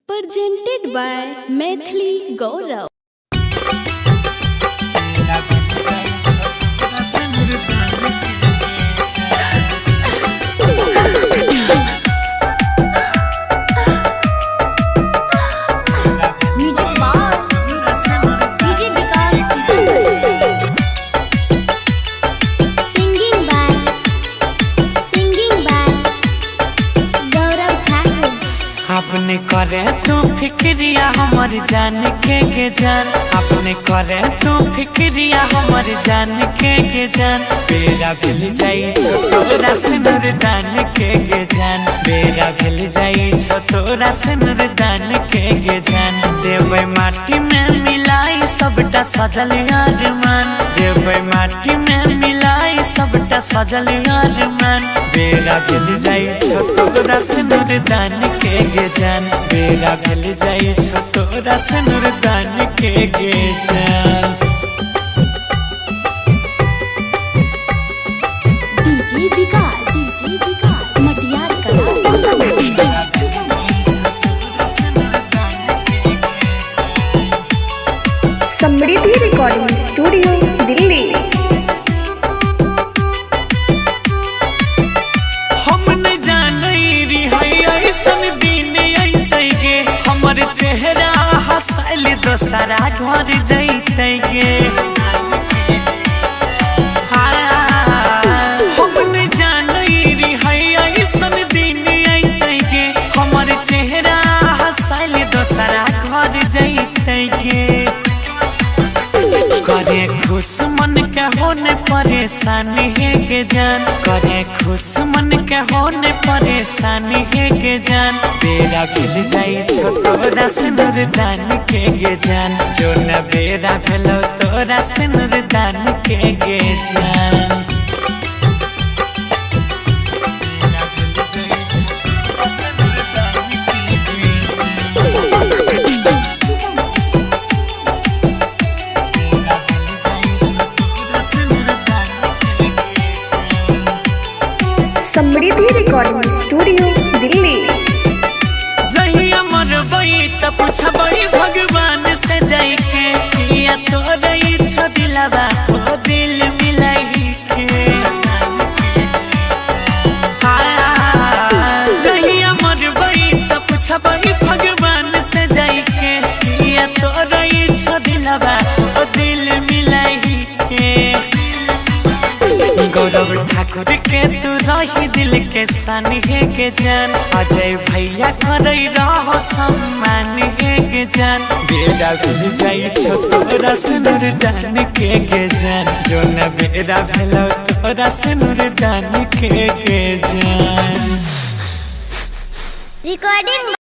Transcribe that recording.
Presented by Maithili Gaurav. अपने करे तू फिक्रिया हमर जान के जान अपने करे तू फिक्रिया हमर जान के जान बेरा भेल जाई छोटोरा से नूरदान के जान बेरा भेल जाई छोटोरा से नूरदान के जान देवे माटी में मिलाई सबटा सजल अरमान देवे माटी में मिलाई सबटा सजल अरमान बेरा भेल जाई छोटोरा से नूरदान के जान बेरा भेल जाई छोटोरा से नूरदान के जान डीजे विकास मटियार समृद्धि रिकॉर्डिंग स्टूडियो दिल्ली। चेहरा हंसल दोसरा घर जैते गे हम जानी ऐसन दिन अते गे हमर चेहरा हंसल दोसरा घर जैते गे करे खुश मन के होने परेशानी है के जान करे खुश मन के होने परेशानी है के जान बेरा भेल जाई छोटोरा से नूरदान के जान जो न बेरा भेलो तोरा से नूरदान के जान समृद्धि रिकॉर्डिंग स्टूडियो दिल्ली। जहिया मरबई त पूछबई भगवान से जाई के किया तोरा इच्छा दिलवा ओ दिल मिलाई के जहिया मरबई त पूछबई भगवान से जाई के किया तोरा इच्छा दिलवा ओ दिल मिलाई के गौरव ठाकुर के तू रही दिल के सानी है के जान अजय भैया करे रहो सम्मान है के जान बेरा भेल जाई छोटोरा से नूरदान के जान जो न बेरा भेलो तोरा से नूरदान के जान रिकॉर्डिंग